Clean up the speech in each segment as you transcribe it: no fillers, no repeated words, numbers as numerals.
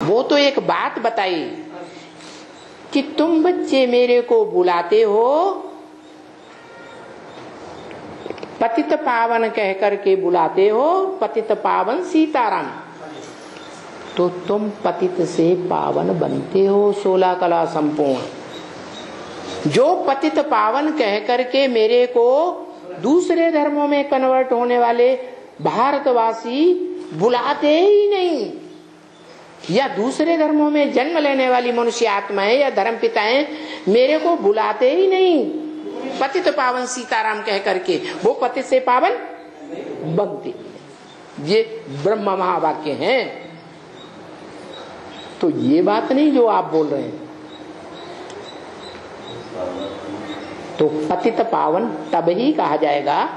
वो तो एक बात बताई कि तुम बच्चे मेरे को बुलाते हो, पतित पावन कह करके बुलाते हो, पतित पावन सीताराम, तो तुम पतित से पावन बनते हो 16 कला संपूर्ण। जो पतित पावन कह करके मेरे को दूसरे धर्मों में कन्वर्ट होने वाले भारतवासी बुलाते ही नहीं, या दूसरे धर्मों में जन्म लेने वाली मनुष्य आत्माएं या धर्म पिताएं मेरे को बुलाते ही नहीं पतित पावन सीताराम कह करके, वो पतित से पावन बनते। ये ब्रह्म महावाक्य हैं। तो ये बात नहीं जो आप बोल रहे हैं। तो पतित पावन तब ही कहा जाएगा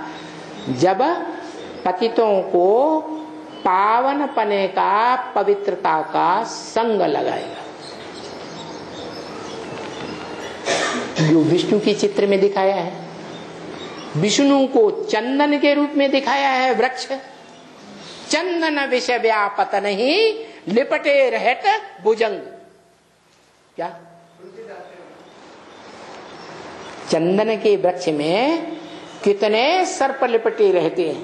जब पतितों को पावन पने का, पवित्रता का संग लगाएगा। जो विष्णु की चित्र में दिखाया है, विष्णु को चंदन के रूप में दिखाया है वृक्ष, चंदन विषय व्यापत नहीं लिपटे रहत भुजंग। क्या चंदन के वृक्ष में कितने सर्प लिपटे रहते हैं?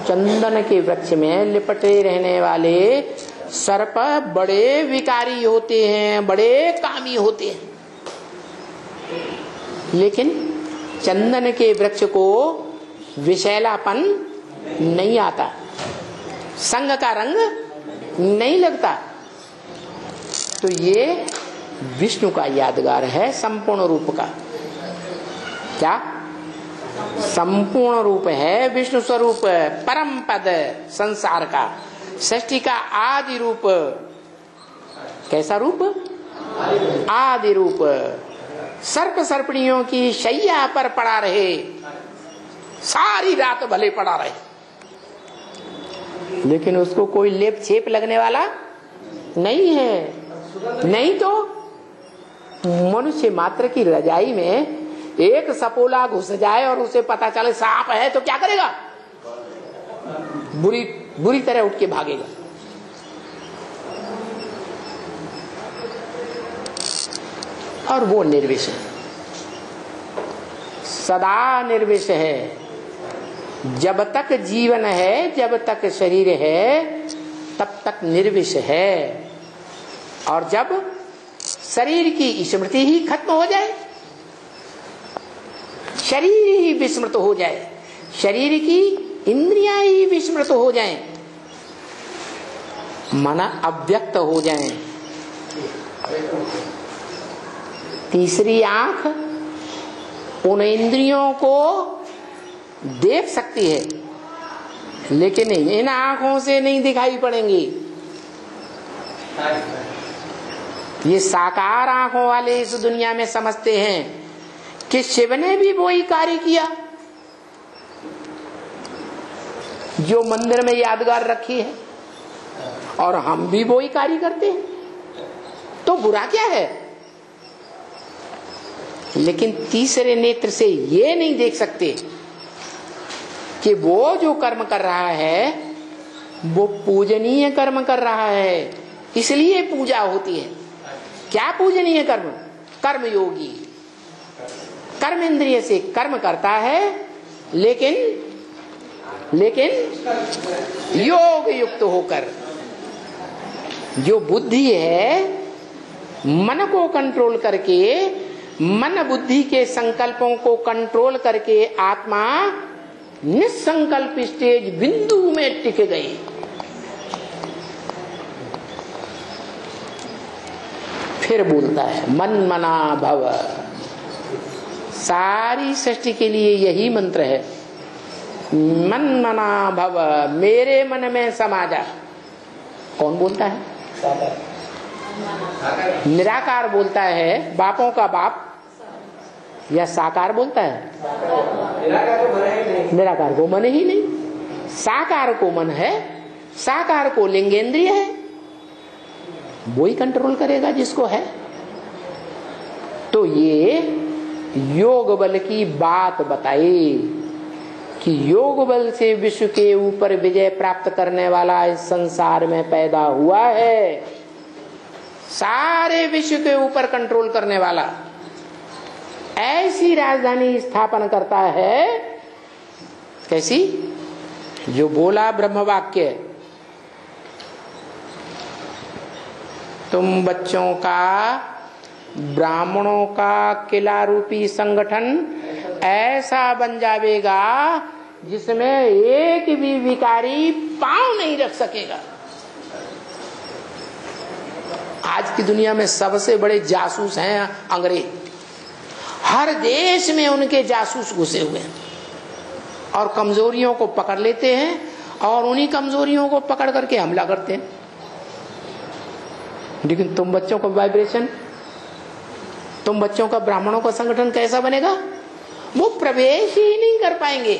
चंदन के वृक्ष में लिपटे रहने वाले सर्प बड़े विकारी होते हैं, बड़े कामी होते हैं, लेकिन चंदन के वृक्ष को विषैलापन नहीं आता, संग का रंग नहीं लगता। तो ये विष्णु का यादगार है संपूर्ण रूप का। क्या संपूर्ण रूप है? विष्णु स्वरूप, परम पद संसार का, सृष्टि का आदि रूप। कैसा रूप? आदि रूप। सर्प सर्पणियों की शैया पर पड़ा रहे, सारी रात भले पड़ा रहे, लेकिन उसको कोई लेप छेप लगने वाला नहीं है। नहीं तो मनुष्य मात्र की रजाई में एक सपोला घुस जाए और उसे पता चले सांप है तो क्या करेगा? बुरी तरह उठ के भागेगा। और वो निर्विष है, सदा निर्विष है। जब तक जीवन है, जब तक शरीर है, तब तक निर्विष है। और जब शरीर की स्मृति ही खत्म हो जाए, शरीर ही विस्मृत हो जाए, शरीर की इंद्रियां ही विस्मृत हो जाएं, मन अव्यक्त हो जाएं, तीसरी आंख उन इंद्रियों को देख सकती है, लेकिन इन आंखों से नहीं दिखाई पड़ेंगी। ये साकार आंखों वाले इस दुनिया में समझते हैं कि शिव ने भी वही कार्य किया जो मंदिर में यादगार रखी है, और हम भी वही कार्य करते हैं, तो बुरा क्या है? लेकिन तीसरे नेत्र से ये नहीं देख सकते कि वो जो कर्म कर रहा है वो पूजनीय कर्म कर रहा है, इसलिए पूजा होती है। क्या पूजनीय कर्म? कर्म योगी कर्म इंद्रिय से कर्म करता है, लेकिन योग युक्त होकर। जो बुद्धि है, मन को कंट्रोल करके, मन बुद्धि के संकल्पों को कंट्रोल करके आत्मा निसंकल्प स्टेज बिंदु में टिक गई। फिर बोलता है मन मना भव। सारी सृष्टि के लिए यही मंत्र है, मन मना भव, मेरे मन में समा जा। कौन बोलता है? निराकार बोलता है, बापों का बाप, या साकार बोलता है? निराकार को मन ही नहीं, साकार को मन है, साकार को लिंगेंद्रिय है, वो ही कंट्रोल करेगा जिसको है। तो ये योग बल की बात बताई कि योग बल से विश्व के ऊपर विजय प्राप्त करने वाला इस संसार में पैदा हुआ है, सारे विश्व के ऊपर कंट्रोल करने वाला, ऐसी राजधानी स्थापन करता है। कैसी? जो बोला ब्रह्म वाक्य, तुम बच्चों का ब्राह्मणों का किला रूपी संगठन ऐसा बन जाएगा जिसमें एक भी विकारी पांव नहीं रख सकेगा। आज की दुनिया में सबसे बड़े जासूस हैं अंग्रेज। हर देश में उनके जासूस घुसे हुए हैं और कमजोरियों को पकड़ लेते हैं और उन्हीं कमजोरियों को पकड़ करके हमला करते हैं। लेकिन तुम बच्चों का वाइब्रेशन, तुम बच्चों का ब्राह्मणों का संगठन कैसा बनेगा? वो प्रवेश ही नहीं कर पाएंगे।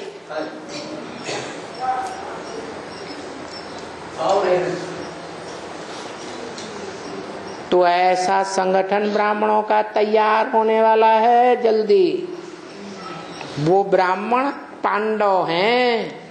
तो ऐसा संगठन ब्राह्मणों का तैयार होने वाला है जल्दी। वो ब्राह्मण पांडव हैं।